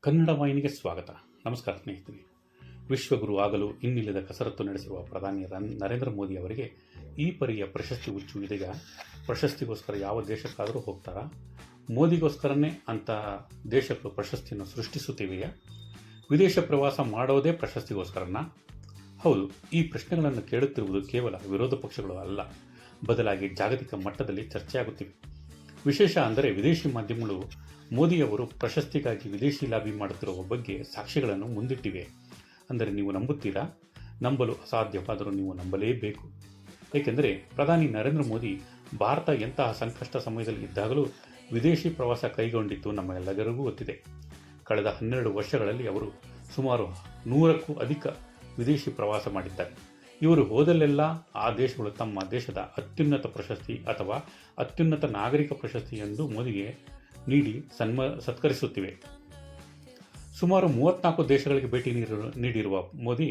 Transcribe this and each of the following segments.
ಕನ್ನಡ ವಾಹಿನಿಗೆ ಸ್ವಾಗತ. ನಮಸ್ಕಾರ ಸ್ನೇಹಿತರೆ. ವಿಶ್ವಗುರು ಆಗಲು ಇನ್ನಿಲ್ಲದ ಕಸರತ್ತು ನಡೆಸಿರುವ ಪ್ರಧಾನಿ ನರೇಂದ್ರ ಮೋದಿ ಅವರಿಗೆ ಈ ಪರಿಯ ಪ್ರಶಸ್ತಿ ಹುಚ್ಚು ಇದೀಗ. ಪ್ರಶಸ್ತಿಗೋಸ್ಕರ ಯಾವ ದೇಶಕ್ಕಾದರೂ ಹೋಗ್ತಾರಾ? ಮೋದಿಗೋಸ್ಕರನೇ ಅಂತಹ ದೇಶಗಳು ಪ್ರಶಸ್ತಿಯನ್ನು ಸೃಷ್ಟಿಸುತ್ತಿವೆಯಾ? ವಿದೇಶ ಪ್ರವಾಸ ಮಾಡೋದೇ ಪ್ರಶಸ್ತಿಗೋಸ್ಕರನಾ? ಹೌದು, ಈ ಪ್ರಶ್ನೆಗಳನ್ನು ಕೇಳುತ್ತಿರುವುದು ಕೇವಲ ವಿರೋಧ ಪಕ್ಷಗಳು ಅಲ್ಲ, ಬದಲಾಗಿ ಜಾಗತಿಕ ಮಟ್ಟದಲ್ಲಿ ಚರ್ಚೆಯಾಗುತ್ತಿವೆ. ವಿಶೇಷ ಅಂದರೆ ವಿದೇಶಿ ಮಾಧ್ಯಮಗಳು ಮೋದಿಯವರು ಪ್ರಶಸ್ತಿಗಾಗಿ ವಿದೇಶಿ ಲಾಬಿ ಮಾಡುತ್ತಿರುವ ಬಗ್ಗೆ ಸಾಕ್ಷ್ಯಗಳನ್ನು ಮುಂದಿಟ್ಟಿವೆ. ಅಂದರೆ ನೀವು ನಂಬುತ್ತೀರಾ? ನಂಬಲು ಅಸಾಧ್ಯವಾದರೂ ನೀವು ನಂಬಲೇಬೇಕು. ಏಕೆಂದರೆ ಪ್ರಧಾನಿ ನರೇಂದ್ರ ಮೋದಿ ಭಾರತ ಎಂತಹ ಸಂಕಷ್ಟ ಸಮಯದಲ್ಲಿ ಇದ್ದಾಗಲೂ ವಿದೇಶಿ ಪ್ರವಾಸ ಕೈಗೊಂಡಿದ್ದು ನಮ್ಮೆಲ್ಲರಿಗೂ ಗೊತ್ತಿದೆ. ಕಳೆದ 12 ವರ್ಷಗಳಲ್ಲಿ ಅವರು ಸುಮಾರು 100ಕ್ಕೂ ಅಧಿಕ ವಿದೇಶಿ ಪ್ರವಾಸ ಮಾಡಿದ್ದಾರೆ. ಇವರು ಹೋದಲ್ಲೆಲ್ಲ ಆ ದೇಶಗಳು ತಮ್ಮ ದೇಶದ ಅತ್ಯುನ್ನತ ಪ್ರಶಸ್ತಿ ಅಥವಾ ಅತ್ಯುನ್ನತ ನಾಗರಿಕ ಪ್ರಶಸ್ತಿ ಎಂದು ಮೋದಿಗೆ ನೀಡಿ ಸತ್ಕರಿಸುತ್ತಿವೆ. ಸುಮಾರು 34 ದೇಶಗಳಿಗೆ ಭೇಟಿ ನೀಡಿರುವ ಮೋದಿ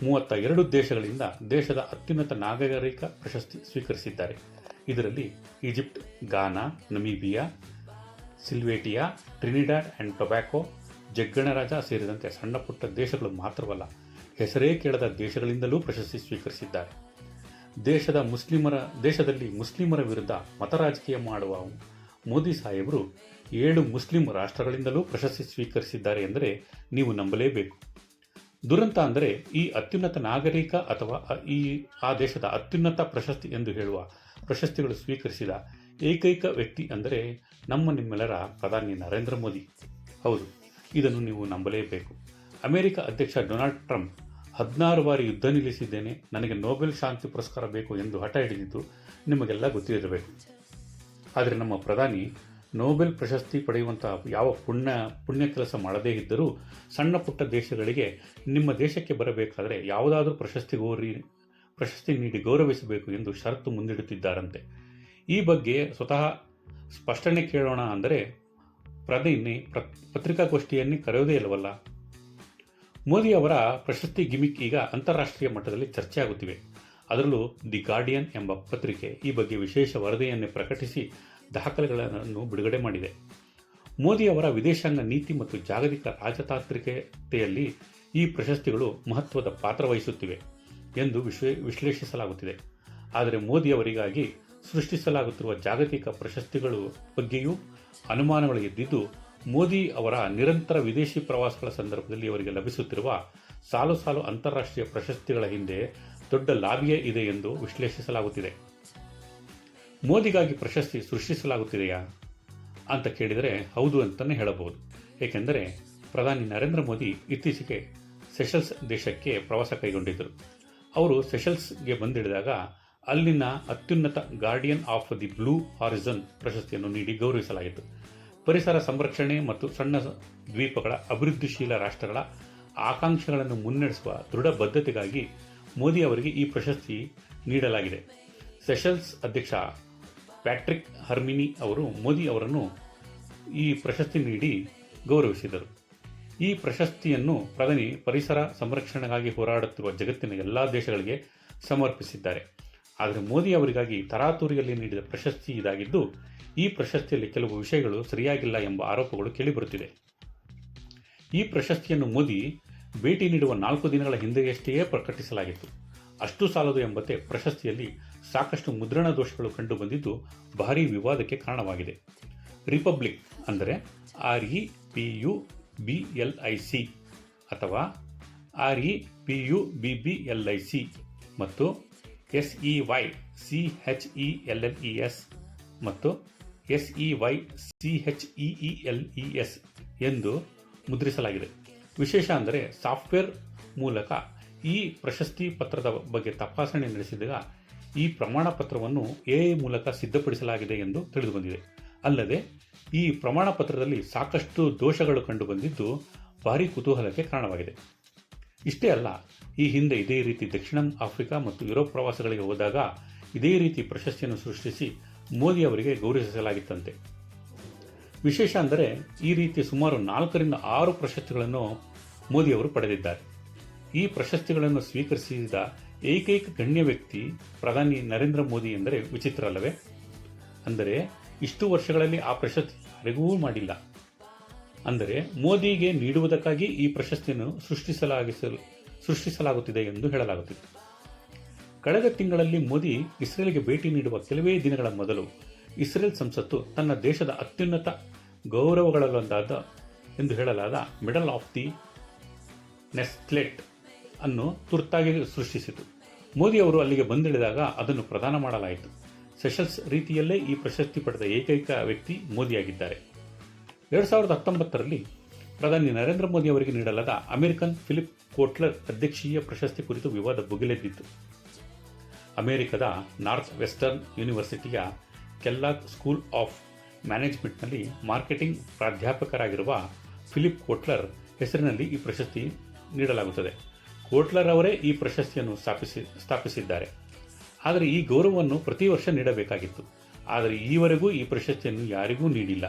32 ದೇಶಗಳಿಂದ ದೇಶದ ಅತ್ಯುನ್ನತ ನಾಗರಿಕ ಪ್ರಶಸ್ತಿ ಸ್ವೀಕರಿಸಿದ್ದಾರೆ. ಇದರಲ್ಲಿ ಈಜಿಪ್ಟ್, ಗಾನಾ, ನಮೀಬಿಯಾ, ಸಿಲ್ವೇಟಿಯಾ, ಟ್ರಿನಿಡಾಡ್ ಆ್ಯಂಡ್ ಟೊಬ್ಯಾಕೊ, ಜಗ್ಗಣರಾಜ ಸೇರಿದಂತೆ ಸಣ್ಣ ಪುಟ್ಟ ದೇಶಗಳು ಮಾತ್ರವಲ್ಲ, ಹೆಸರೇ ಕೇಳದ ದೇಶಗಳಿಂದಲೂ ಪ್ರಶಸ್ತಿ ಸ್ವೀಕರಿಸಿದ್ದಾರೆ. ದೇಶದಲ್ಲಿ ಮುಸ್ಲಿಮರ ವಿರುದ್ಧ ಮತ ರಾಜಕೀಯ ಮಾಡುವ ಮೋದಿ ಸಾಹೇಬರು 7 ಮುಸ್ಲಿಂ ರಾಷ್ಟ್ರಗಳಿಂದಲೂ ಪ್ರಶಸ್ತಿ ಸ್ವೀಕರಿಸಿದ್ದಾರೆ ಎಂದರೆ ನೀವು ನಂಬಲೇಬೇಕು. ದುರಂತ ಅಂದರೆ ಈ ಅತ್ಯುನ್ನತ ನಾಗರಿಕ ಅಥವಾ ಆ ದೇಶದ ಅತ್ಯುನ್ನತ ಪ್ರಶಸ್ತಿ ಎಂದು ಹೇಳುವ ಪ್ರಶಸ್ತಿಗಳು ಸ್ವೀಕರಿಸಿದ ಏಕೈಕ ವ್ಯಕ್ತಿ ಅಂದರೆ ನಿಮ್ಮೆಲ್ಲರ ಪ್ರಧಾನಿ ನರೇಂದ್ರ ಮೋದಿ. ಹೌದು, ಇದನ್ನು ನೀವು ನಂಬಲೇಬೇಕು. ಅಮೆರಿಕ ಅಧ್ಯಕ್ಷ ಡೊನಾಲ್ಡ್ ಟ್ರಂಪ್ 16 ಬಾರಿ ಯುದ್ಧ ನಿಲ್ಲಿಸಿದ್ದೇನೆ, ನನಗೆ ನೊಬೆಲ್ ಶಾಂತಿ ಪುರಸ್ಕಾರ ಬೇಕು ಎಂದು ಹಠ ಹಿಡಿದಿದ್ದು ನಿಮಗೆಲ್ಲ ಗೊತ್ತಿರಬೇಕು. ಆದರೆ ನಮ್ಮ ಪ್ರಧಾನಿ ನೊಬೆಲ್ ಪ್ರಶಸ್ತಿ ಪಡೆಯುವಂತಹ ಯಾವ ಪುಣ್ಯ ಕೆಲಸ ಮಾಡದೇ ಇದ್ದರೂ ಸಣ್ಣ ಪುಟ್ಟ ದೇಶಗಳಿಗೆ ನಿಮ್ಮ ದೇಶಕ್ಕೆ ಬರಬೇಕಾದರೆ ಯಾವುದಾದ್ರೂ ಪ್ರಶಸ್ತಿ ನೀಡಿ ಗೌರವಿಸಬೇಕು ಎಂದು ಷರತ್ತು ಮುಂದಿಡುತ್ತಿದ್ದಾರಂತೆ. ಈ ಬಗ್ಗೆ ಸ್ವತಃ ಸ್ಪಷ್ಟನೆ ಕೇಳೋಣ ಅಂದರೆ ಪ್ರಧಾನಿ ಪತ್ರಿಕಾಗೋಷ್ಠಿಯನ್ನೇ ಕರೆಯೋದೇ ಇಲ್ಲವಲ್ಲ. ಮೋದಿ ಅವರ ಪ್ರಶಸ್ತಿ ಗಿಮಿಕ್ ಈಗ ಅಂತಾರಾಷ್ಟ್ರೀಯ ಮಟ್ಟದಲ್ಲಿ ಚರ್ಚೆಯಾಗುತ್ತಿವೆ. ಅದರಲ್ಲೂ ದಿ ಗಾರ್ಡಿಯನ್ ಎಂಬ ಪತ್ರಿಕೆ ಈ ಬಗ್ಗೆ ವಿಶೇಷ ವರದಿಯನ್ನೇ ಪ್ರಕಟಿಸಿ ದಾಖಲೆಗಳನ್ನು ಬಿಡುಗಡೆ ಮಾಡಿದೆ. ಮೋದಿ ಅವರ ವಿದೇಶಾಂಗ ನೀತಿ ಮತ್ತು ಜಾಗತಿಕ ರಾಜತಾಂತ್ರಿಕತೆಯಲ್ಲಿ ಈ ಪ್ರಶಸ್ತಿಗಳು ಮಹತ್ವದ ಪಾತ್ರ ವಹಿಸುತ್ತಿವೆ ಎಂದು ವಿಶ್ಲೇಷಿಸಲಾಗುತ್ತಿದೆ. ಆದರೆ ಮೋದಿ ಅವರಿಗಾಗಿ ಸೃಷ್ಟಿಸಲಾಗುತ್ತಿರುವ ಜಾಗತಿಕ ಪ್ರಶಸ್ತಿಗಳ ಬಗ್ಗೆಯೂ ಅನುಮಾನಗಳು ಎದ್ದಿದ್ದು, ಮೋದಿ ಅವರ ನಿರಂತರ ವಿದೇಶಿ ಪ್ರವಾಸಗಳ ಸಂದರ್ಭದಲ್ಲಿ ಅವರಿಗೆ ಲಭಿಸುತ್ತಿರುವ ಸಾಲು ಅಂತಾರಾಷ್ಟ್ರೀಯ ಪ್ರಶಸ್ತಿಗಳ ಹಿಂದೆ ದೊಡ್ಡ ಲಾಬಿಯೇ ಇದೆ ಎಂದು ವಿಶ್ಲೇಷಿಸಲಾಗುತ್ತಿದೆ. ಮೋದಿಗಾಗಿ ಪ್ರಶಸ್ತಿ ಸೃಷ್ಟಿಸಲಾಗುತ್ತಿದೆಯಾ ಅಂತ ಕೇಳಿದರೆ ಹೌದು ಅಂತಲೇ ಹೇಳಬಹುದು. ಏಕೆಂದರೆ ಪ್ರಧಾನಿ ನರೇಂದ್ರ ಮೋದಿ ಇತ್ತೀಚೆಗೆ ಸೆಷಲ್ಸ್ ದೇಶಕ್ಕೆ ಪ್ರವಾಸ ಕೈಗೊಂಡಿದ್ದರು. ಅವರು ಸೆಷಲ್ಸ್ಗೆ ಬಂದಿಳಿದಾಗ ಅಲ್ಲಿನ ಅತ್ಯುನ್ನತ ಗಾರ್ಡಿಯನ್ ಆಫ್ ದಿ ಬ್ಲೂ ಹಾರಿಝನ್ ಪ್ರಶಸ್ತಿಯನ್ನು ನೀಡಿ ಗೌರವಿಸಲಾಯಿತು. ಪರಿಸರ ಸಂರಕ್ಷಣೆ ಮತ್ತು ಸಣ್ಣ ದ್ವೀಪಗಳ ಅಭಿವೃದ್ಧಿಶೀಲ ರಾಷ್ಟ್ರಗಳ ಆಕಾಂಕ್ಷೆಗಳನ್ನು ಮುನ್ನಡೆಸುವ ದೃಢ ಬದ್ಧತೆಗಾಗಿ ಮೋದಿ ಅವರಿಗೆ ಈ ಪ್ರಶಸ್ತಿ ನೀಡಲಾಗಿದೆ. ಸೆಷಲ್ಸ್ ಅಧ್ಯಕ್ಷ ಪ್ಯಾಟ್ರಿಕ್ ಹರ್ಮಿನಿ ಅವರು ಮೋದಿ ಅವರನ್ನು ಈ ಪ್ರಶಸ್ತಿ ನೀಡಿ ಗೌರವಿಸಿದರು. ಈ ಪ್ರಶಸ್ತಿಯನ್ನು ಪ್ರಧಾನಿ ಪರಿಸರ ಸಂರಕ್ಷಣೆಗಾಗಿ ಹೋರಾಡುತ್ತಿರುವ ಜಗತ್ತಿನ ಎಲ್ಲ ದೇಶಗಳಿಗೆ ಸಮರ್ಪಿಸಿದ್ದಾರೆ. ಆದರೆ ಮೋದಿ ಅವರಿಗಾಗಿ ತರಾತುರಿಯಲ್ಲಿ ನೀಡಿದ ಪ್ರಶಸ್ತಿ ಇದಾಗಿದ್ದು, ಈ ಪ್ರಶಸ್ತಿಯಲ್ಲಿ ಕೆಲವು ವಿಷಯಗಳು ಸರಿಯಾಗಿಲ್ಲ ಎಂಬ ಆರೋಪಗಳು ಕೇಳಿಬರುತ್ತಿದೆ. ಈ ಪ್ರಶಸ್ತಿಯನ್ನು ಮೋದಿ ಭೇಟಿ ನೀಡುವ 4 ದಿನಗಳ ಹಿಂದೆಯಷ್ಟೇ ಪ್ರಕಟಿಸಲಾಗಿತ್ತು. ಅಷ್ಟು ಸಾಲದು ಎಂಬಂತೆ ಪ್ರಶಸ್ತಿಯಲ್ಲಿ ಸಾಕಷ್ಟು ಮುದ್ರಣ ದೋಷಗಳು ಕಂಡುಬಂದಿದ್ದು ಭಾರೀ ವಿವಾದಕ್ಕೆ ಕಾರಣವಾಗಿದೆ. ರಿಪಬ್ಲಿಕ್ ಅಂದರೆ REPUBLIC ಅಥವಾ REPUBBLIC ಮತ್ತು SEYCHELLES ಮತ್ತು SEYCHEELES ಎಂದು ಮುದ್ರಿಸಲಾಗಿದೆ. ವಿಶೇಷ ಅಂದರೆ ಸಾಫ್ಟ್ವೇರ್ ಮೂಲಕ ಈ ಪ್ರಶಸ್ತಿ ಪತ್ರದ ಬಗ್ಗೆ ತಪಾಸಣೆ ನಡೆಸಿದಾಗ ಈ ಪ್ರಮಾಣ ಪತ್ರವನ್ನು AI ಮೂಲಕ ಸಿದ್ಧಪಡಿಸಲಾಗಿದೆ ಎಂದು ತಿಳಿದುಬಂದಿದೆ. ಅಲ್ಲದೆ ಈ ಪ್ರಮಾಣ ಪತ್ರದಲ್ಲಿ ಸಾಕಷ್ಟು ದೋಷಗಳು ಕಂಡುಬಂದಿದ್ದು ಭಾರೀ ಕುತೂಹಲಕ್ಕೆ ಕಾರಣವಾಗಿದೆ. ಇಷ್ಟೇ ಅಲ್ಲ, ಈ ಹಿಂದೆ ಇದೇ ರೀತಿ ದಕ್ಷಿಣ ಆಫ್ರಿಕಾ ಮತ್ತು ಯುರೋಪ್ ಪ್ರವಾಸಗಳಿಗೆ ಹೋದಾಗ ಇದೇ ರೀತಿ ಪ್ರಶಸ್ತಿಯನ್ನು ಸೃಷ್ಟಿಸಿ ಮೋದಿ ಅವರಿಗೆ ಗೌರವಿಸಲಾಗಿತ್ತಂತೆ. ವಿಶೇಷ ಅಂದರೆ ಈ ರೀತಿ ಸುಮಾರು 4 ರಿಂದ 6 ಪ್ರಶಸ್ತಿಗಳನ್ನು ಮೋದಿ ಅವರು ಪಡೆದಿದ್ದಾರೆ. ಈ ಪ್ರಶಸ್ತಿಗಳನ್ನು ಸ್ವೀಕರಿಸಿದ ಏಕೈಕ ಗಣ್ಯ ವ್ಯಕ್ತಿ ಪ್ರಧಾನಿ ನರೇಂದ್ರ ಮೋದಿ ಎಂದರೆ ವಿಚಿತ್ರ ಅಲ್ಲವೇ? ಅಂದರೆ ಇಷ್ಟು ವರ್ಷಗಳಲ್ಲಿ ಆ ಪ್ರಶಸ್ತಿ ಯಾರಿಗೂ ಮಾಡಿಲ್ಲ. ಅಂದರೆ ಮೋದಿಗೆ ನೀಡುವುದಕ್ಕಾಗಿ ಈ ಪ್ರಶಸ್ತಿಯನ್ನು ಸೃಷ್ಟಿಸಲಾಗುತ್ತಿದೆ ಎಂದು ಹೇಳಲಾಗುತ್ತಿದೆ. ಕಳೆದ ತಿಂಗಳಲ್ಲಿ ಮೋದಿ ಇಸ್ರೇಲ್ಗೆ ಭೇಟಿ ನೀಡುವ ಕೆಲವೇ ದಿನಗಳ ಮೊದಲು ಇಸ್ರೇಲ್ ಸಂಸತ್ತು ತನ್ನ ದೇಶದ ಅತ್ಯುನ್ನತ ಗೌರವಗಳಲ್ಲೊಂದಾದ ಎಂದು ಹೇಳಲಾದ ಮೆಡಲ್ ಆಫ್ ದಿ ನೆಸ್ಲೆಟ್ ಅನ್ನು ತುರ್ತಾಗಿ ಸೃಷ್ಟಿಸಿತು. ಮೋದಿ ಅವರು ಅಲ್ಲಿಗೆ ಬಂದಿಳಿದಾಗ ಅದನ್ನು ಪ್ರದಾನ ಮಾಡಲಾಯಿತು. ಸೆಷಲ್ಸ್ ರೀತಿಯಲ್ಲೇ ಈ ಪ್ರಶಸ್ತಿ ಪಡೆದ ಏಕೈಕ ವ್ಯಕ್ತಿ ಮೋದಿಯಾಗಿದ್ದಾರೆ. 2019ರಲ್ಲಿ ಪ್ರಧಾನಿ ನರೇಂದ್ರ ಮೋದಿ ಅವರಿಗೆ ನೀಡಲಾದ ಅಮೆರಿಕನ್ ಫಿಲಿಪ್ ಕೋಟ್ಲರ್ ಅಧ್ಯಕ್ಷೀಯ ಪ್ರಶಸ್ತಿ ಕುರಿತು ವಿವಾದ ಭುಗಿಲೆದ್ದಿತ್ತು. ಅಮೆರಿಕದ ನಾರ್ತ್ ವೆಸ್ಟರ್ನ್ ಯೂನಿವರ್ಸಿಟಿಯ ಕೆಲ್ಲಾಗ್ ಸ್ಕೂಲ್ ಆಫ್ ಮ್ಯಾನೇಜ್ಮೆಂಟ್ನಲ್ಲಿ ಮಾರ್ಕೆಟಿಂಗ್ ಪ್ರಾಧ್ಯಾಪಕರಾಗಿರುವ ಫಿಲಿಪ್ ಕೋಟ್ಲರ್ ಹೆಸರಿನಲ್ಲಿ ಈ ಪ್ರಶಸ್ತಿ ನೀಡಲಾಗುತ್ತದೆ. ಕೋಟ್ಲರ್ ಅವರೇ ಈ ಪ್ರಶಸ್ತಿಯನ್ನು ಸ್ಥಾಪಿಸಿದ್ದಾರೆ. ಆದರೆ ಈ ಗೌರವವನ್ನು ಪ್ರತಿ ವರ್ಷ ನೀಡಬೇಕಾಗಿತ್ತು. ಆದರೆ ಈವರೆಗೂ ಈ ಪ್ರಶಸ್ತಿಯನ್ನು ಯಾರಿಗೂ ನೀಡಿಲ್ಲ.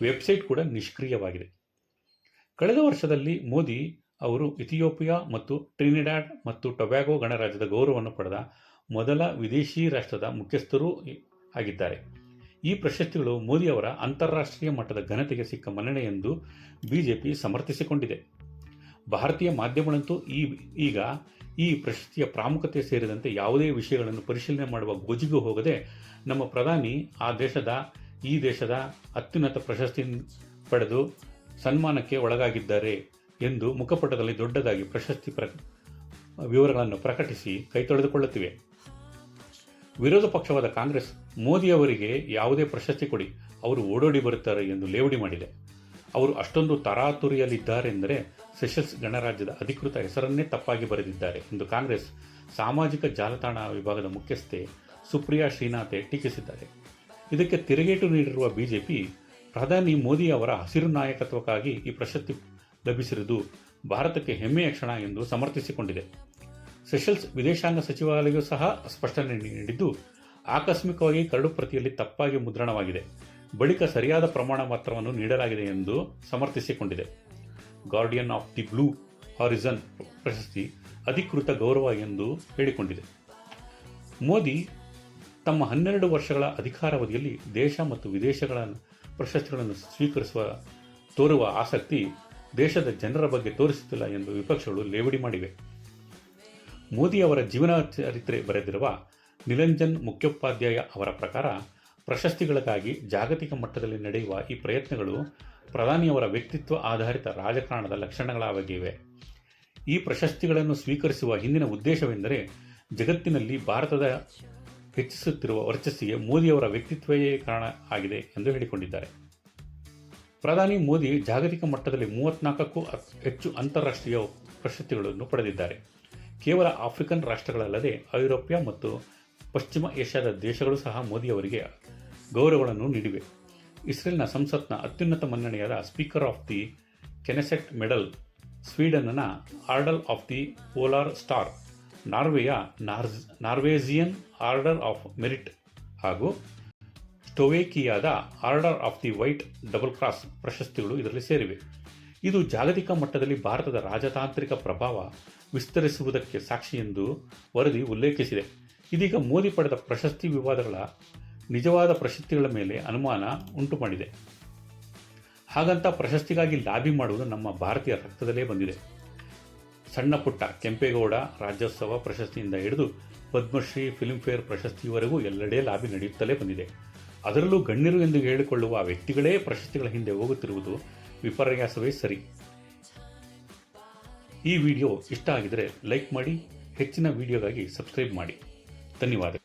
ವೆಬ್ಸೈಟ್ ಕೂಡ ನಿಷ್ಕ್ರಿಯವಾಗಿದೆ. ಕಳೆದ ವರ್ಷದಲ್ಲಿ ಮೋದಿ ಅವರು ಇಥಿಯೋಪಿಯಾ ಮತ್ತು ಟ್ರಿನಿಡಾಡ್ ಮತ್ತು ಟೊಬ್ಯಾಗೊ ಗಣರಾಜ್ಯದ ಗೌರವವನ್ನು ಪಡೆದ ಮೊದಲ ವಿದೇಶಿ ರಾಷ್ಟ್ರದ ಮುಖ್ಯಸ್ಥರೂ ಆಗಿದ್ದಾರೆ. ಈ ಪ್ರಶಸ್ತಿಗಳು ಮೋದಿ ಅವರ ಅಂತಾರಾಷ್ಟ್ರೀಯ ಮಟ್ಟದ ಘನತೆಗೆ ಸಿಕ್ಕ ಮನ್ನಣೆ ಎಂದು ಬಿಜೆಪಿ ಸಮರ್ಥಿಸಿಕೊಂಡಿದೆ. ಭಾರತೀಯ ಮಾಧ್ಯಮಗಳಂತೂ ಈಗ ಈ ಪ್ರಶಸ್ತಿಯ ಪ್ರಾಮುಖ್ಯತೆ ಸೇರಿದಂತೆ ಯಾವುದೇ ವಿಷಯಗಳನ್ನು ಪರಿಶೀಲನೆ ಮಾಡುವ ಗೋಜಿಗೂ ಹೋಗದೆ ನಮ್ಮ ಪ್ರಧಾನಿ ಈ ದೇಶದ ಅತ್ಯುನ್ನತ ಪ್ರಶಸ್ತಿ ಪಡೆದು ಸನ್ಮಾನಕ್ಕೆ ಒಳಗಾಗಿದ್ದಾರೆ ಎಂದು ಮುಖಪುಟದಲ್ಲಿ ದೊಡ್ಡದಾಗಿ ಪ್ರಶಸ್ತಿ ವಿವರಗಳನ್ನು ಪ್ರಕಟಿಸಿ ಕೈತೊಳೆದುಕೊಳ್ಳುತ್ತಿವೆ. ವಿರೋಧ ಪಕ್ಷವಾದ ಕಾಂಗ್ರೆಸ್ ಮೋದಿ ಅವರಿಗೆ ಯಾವುದೇ ಪ್ರಶಸ್ತಿ ಕೊಡಿ, ಅವರು ಓಡೋಡಿ ಬರುತ್ತಾರೆ ಎಂದು ಲೇವಡಿ ಮಾಡಿದೆ. ಅವರು ಅಷ್ಟೊಂದು ತರಾತುರಿಯಲ್ಲಿದ್ದಾರೆಂದರೆ ಸೆಷಲ್ಸ್ ಗಣರಾಜ್ಯದ ಅಧಿಕೃತ ಹೆಸರನ್ನೇ ತಪ್ಪಾಗಿ ಬರೆದಿದ್ದಾರೆ ಎಂದು ಕಾಂಗ್ರೆಸ್ ಸಾಮಾಜಿಕ ಜಾಲತಾಣ ವಿಭಾಗದ ಮುಖ್ಯಸ್ಥೆ ಸುಪ್ರಿಯಾ ಶ್ರೀನಾಥೆ ಟೀಕಿಸಿದ್ದಾರೆ. ಇದಕ್ಕೆ ತಿರುಗೇಟು ನೀಡಿರುವ ಬಿಜೆಪಿ ಪ್ರಧಾನಿ ಮೋದಿ ಅವರ ಹಸಿರು ನಾಯಕತ್ವಕ್ಕಾಗಿ ಈ ಪ್ರಶಸ್ತಿ ಲಭಿಸಿರುವುದು ಭಾರತಕ್ಕೆ ಹೆಮ್ಮೆಯ ಕ್ಷಣ ಎಂದು ಸಮರ್ಥಿಸಿಕೊಂಡಿದೆ. ಸೆಷಲ್ಸ್ ವಿದೇಶಾಂಗ ಸಚಿವಾಲಯವೂ ಸಹ ಸ್ಪಷ್ಟನೆ ನೀಡಿದ್ದು, ಆಕಸ್ಮಿಕವಾಗಿ ಕರಡು ಪ್ರತಿಯಲ್ಲಿ ತಪ್ಪಾಗಿ ಮುದ್ರಣವಾಗಿದೆ, ಬಳಿಕ ಸರಿಯಾದ ಪ್ರಮಾಣ ಪತ್ರವನ್ನು ನೀಡಲಾಗಿದೆ ಎಂದು ಸಮರ್ಥಿಸಿಕೊಂಡಿದೆ. ಗಾರ್ಡಿಯನ್ ಆಫ್ ದಿ ಬ್ಲೂ ಹಾರಿಝನ್ ಪ್ರಶಸ್ತಿ ಅಧಿಕೃತ ಗೌರವ ಎಂದು ಹೇಳಿಕೊಂಡಿದೆ. ಮೋದಿ ತಮ್ಮ 12 ವರ್ಷಗಳ ಅಧಿಕಾರಾವಧಿಯಲ್ಲಿ ದೇಶ ಮತ್ತು ವಿದೇಶಗಳ ಪ್ರಶಸ್ತಿಗಳನ್ನು ತೋರುವ ಆಸಕ್ತಿ ದೇಶದ ಜನರ ಬಗ್ಗೆ ತೋರಿಸುತ್ತಿಲ್ಲ ಎಂದು ವಿಪಕ್ಷಗಳು ಲೇವಡಿ ಮಾಡಿವೆ. ಮೋದಿ ಅವರ ಜೀವನ ಚರಿತ್ರೆ ಬರೆದಿರುವ ನಿರಂಜನ್ ಮುಖ್ಯೋಪಾಧ್ಯಾಯ ಅವರ ಪ್ರಕಾರ ಪ್ರಶಸ್ತಿಗಳಿಗಾಗಿ ಜಾಗತಿಕ ಮಟ್ಟದಲ್ಲಿ ನಡೆಯುವ ಈ ಪ್ರಯತ್ನಗಳು ಪ್ರಧಾನಿಯವರ ವ್ಯಕ್ತಿತ್ವ ಆಧಾರಿತ ರಾಜಕಾರಣದ ಲಕ್ಷಣಗಳಾಗಿವೆ. ಈ ಪ್ರಶಸ್ತಿಗಳನ್ನು ಸ್ವೀಕರಿಸುವ ಹಿಂದಿನ ಉದ್ದೇಶವೆಂದರೆ ಜಗತ್ತಿನಲ್ಲಿ ಭಾರತದ ಹೆಚ್ಚಿಸುತ್ತಿರುವ ವರ್ಚಸ್ಸಿಗೆ ಮೋದಿಯವರ ವ್ಯಕ್ತಿತ್ವವೇ ಕಾರಣ ಆಗಿದೆ ಎಂದು ಹೇಳಿಕೊಂಡಿದ್ದಾರೆ. ಪ್ರಧಾನಿ ಮೋದಿ ಜಾಗತಿಕ ಮಟ್ಟದಲ್ಲಿ 34ಕ್ಕೂ ಹೆಚ್ಚು ಅಂತಾರಾಷ್ಟ್ರೀಯ ಪ್ರಶಸ್ತಿಗಳನ್ನು ಪಡೆದಿದ್ದಾರೆ. ಕೇವಲ ಆಫ್ರಿಕನ್ ರಾಷ್ಟ್ರಗಳಲ್ಲದೆ ಐರೋಪ್ಯ ಮತ್ತು ಪಶ್ಚಿಮ ಏಷ್ಯಾದ ದೇಶಗಳು ಸಹ ಮೋದಿ ಅವರಿಗೆ ಗೌರವಗಳನ್ನು ನೀಡಿವೆ. ಇಸ್ರೇಲ್ನ ಸಂಸತ್ನ ಅತ್ಯುನ್ನತ ಮನ್ನಣೆಯಾದ Speaker of the Knesset Medal, ಸ್ವೀಡನ್ನ Order of the Polar Star, ನಾರ್ವೆಯ ನಾರ್ವೇಜಿಯನ್ ಆರ್ಡರ್ ಆಫ್ ಮೆರಿಟ್ ಹಾಗೂ ಸ್ಲೋವೇಕಿಯಾದ Order of the White Double Cross ಪ್ರಶಸ್ತಿಗಳು ಇದರಲ್ಲಿ ಸೇರಿವೆ. ಇದು ಜಾಗತಿಕ ಮಟ್ಟದಲ್ಲಿ ಭಾರತದ ರಾಜತಾಂತ್ರಿಕ ಪ್ರಭಾವ ವಿಸ್ತರಿಸುವುದಕ್ಕೆ ಸಾಕ್ಷಿ ಎಂದು ವರದಿ ಉಲ್ಲೇಖಿಸಿದೆ. ಇದೀಗ ಮೋದಿ ಪಡೆದ ಪ್ರಶಸ್ತಿ ವಿವಾದಗಳ ನಿಜವಾದ ಪ್ರಶಸ್ತಿಗಳ ಮೇಲೆ ಅನುಮಾನ ಉಂಟುಮಾಡಿದೆ. ಹಾಗಂತ ಪ್ರಶಸ್ತಿಗಾಗಿ ಲಾಬಿ ಮಾಡುವುದು ನಮ್ಮ ಭಾರತೀಯ ರಕ್ತದಲ್ಲೇ ಬಂದಿದೆ. ಸಣ್ಣ ಪುಟ್ಟ ಕೆಂಪೇಗೌಡ ರಾಜ್ಯೋತ್ಸವ ಪ್ರಶಸ್ತಿಯಿಂದ ಹಿಡಿದು ಪದ್ಮಶ್ರೀ, ಫಿಲ್ಮ್ಫೇರ್ ಪ್ರಶಸ್ತಿಯವರೆಗೂ ಎಲ್ಲೆಡೆ ಲಾಬಿ ನಡೆಯುತ್ತಲೇ ಬಂದಿದೆ. ಅದರಲ್ಲೂ ಗಣ್ಯರು ಎಂದು ಹೇಳಿಕೊಳ್ಳುವ ವ್ಯಕ್ತಿಗಳೇ ಪ್ರಶಸ್ತಿಗಳ ಹಿಂದೆ ಹೋಗುತ್ತಿರುವುದು ವಿಪರ್ಯಾಸವೇ ಸರಿ. ಈ ವಿಡಿಯೋ ಇಷ್ಟ ಆಗಿದರೆ ಲೈಕ್ ಮಾಡಿ, ಹೆಚ್ಚಿನ ವಿಡಿಯೋಗಾಗಿ ಸಬ್ಸ್ಕ್ರೈಬ್ ಮಾಡಿ. ಧನ್ಯವಾದಗಳು.